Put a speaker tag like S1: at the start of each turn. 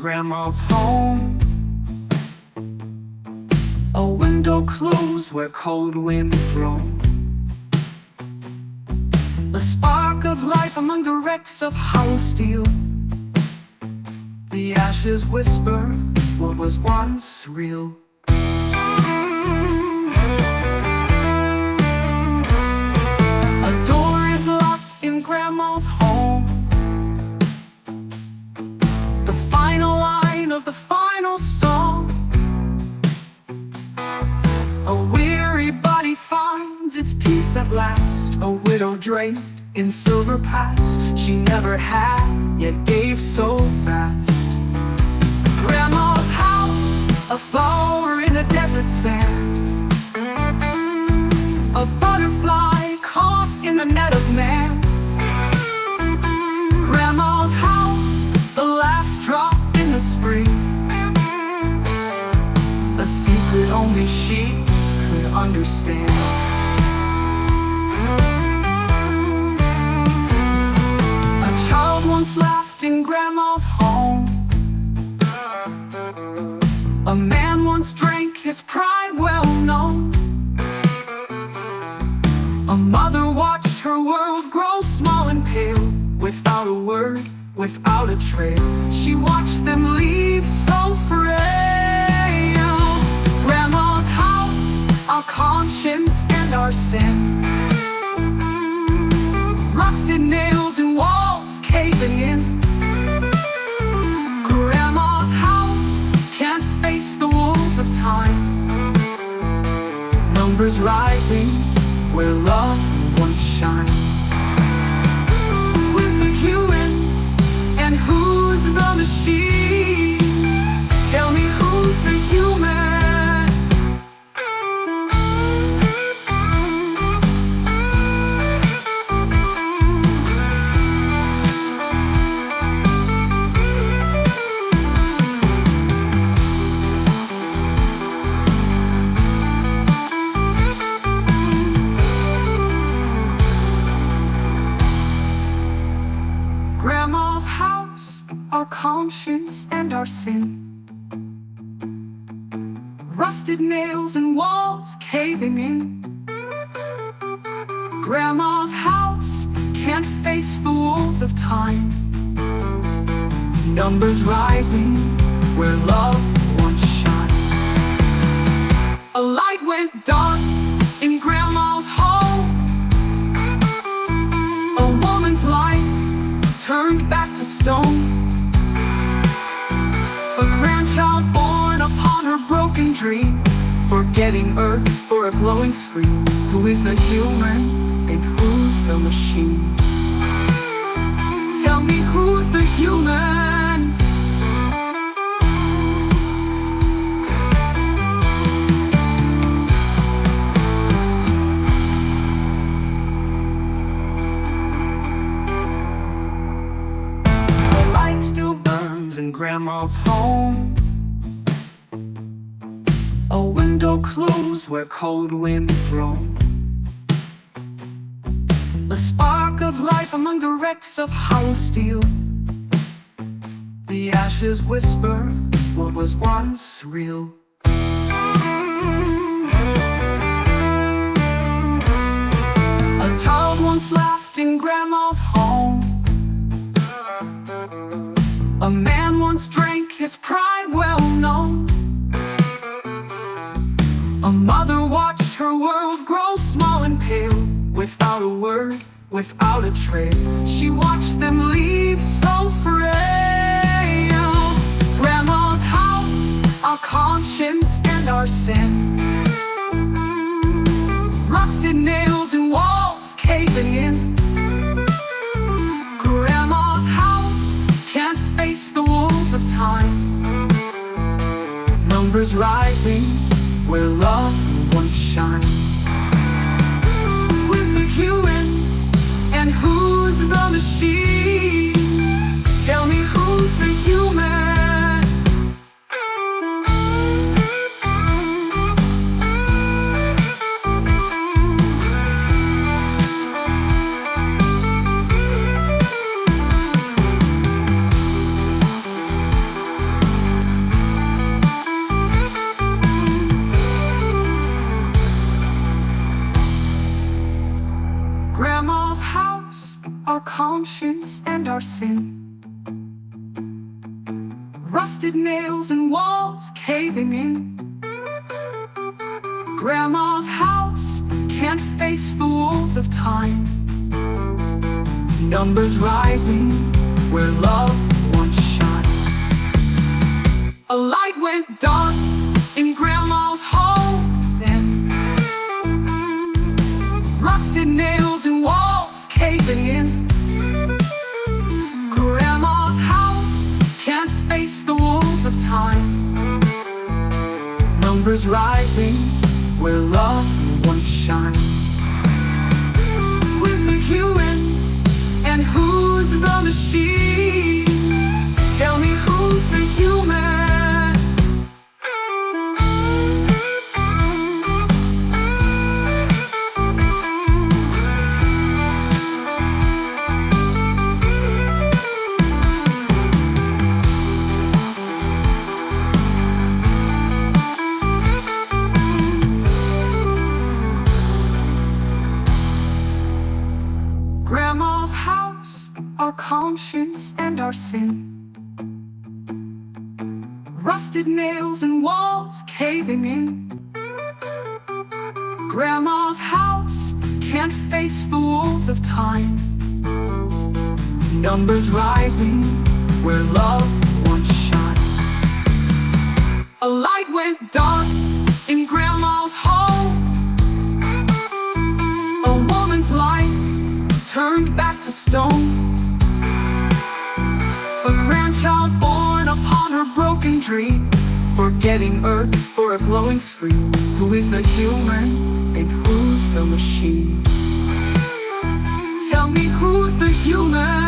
S1: Grandma's home. A window closed where cold winds roam. A spark of life among the wrecks of hollow steel. The ashes whisper what was once real. A door is locked in Grandma's home. The final line of the final song. A weary body finds its peace at last. A widow draped in silver past she never had, yet gave so fast. Grandma's house, a flower in the desert sand. A butterfly caught in the net of man. Grandma's house, the last drop in the spring. A secret only she could understand. A child once laughed in Grandma's home. A man once drank his pride well known. A mother watched her world grow small and pale. Without a word, without a trail, she watched them leave so frail. Grandma's house, our conscience and our sin. Rusted nails and walls caving in. Grandma's house can't face the wolves of time. Numbers rising where love once shined. Who's the human and who's the machine? Tell me who's the human? Grandma's house, our conscience and our sin. Rusted nails and walls caving in. Grandma's house can't face the wolves of time. Numbers rising where love once shined. A light went dark in Grandma's home. A woman's life turned back to stone. A grandchild born upon her broken dream, forgetting earth for a glowing screen. Who is the human and who's the machine? Tell me who's the human? Still burns in Grandma's home. A window closed where cold winds roam. A spark of life among the wrecks of hollow steel. The ashes whisper what was once real. A child once laughed in Grandma's home. A man once drank his pride well known. A mother watched her world grow small and pale. Without a word, without a trail, she watched them leave so frail. Grandma's house, our conscience and our sin. Rusted nails and walls caving in. Grandma's house can't face the wolves of time. Numbers rising where love once shined. Who's the human and who's the machine? Tell me who's the human? and our sin. Rusted nails and walls caving in. Grandma's house can't face the wolves of time. Numbers rising where love once shined. A light went dark in Grandma's home then. Rusted nails and walls caving in. Grandma's house can't face the wolves of time. Numbers rising where love once shined. Who's the human and who's the machine? Tell me who's the human? Grandma's house, our conscience and our sin. Rusted nails and walls caving in. Grandma's house can't face the wolves of time. Numbers rising where love once shined. A light went dark in Grandma's home. A woman's life turned back to stone. A grandchild born upon her broken dream, forgetting earth for a glowing screen. Who is the human and who's the machine? Tell me who's the human?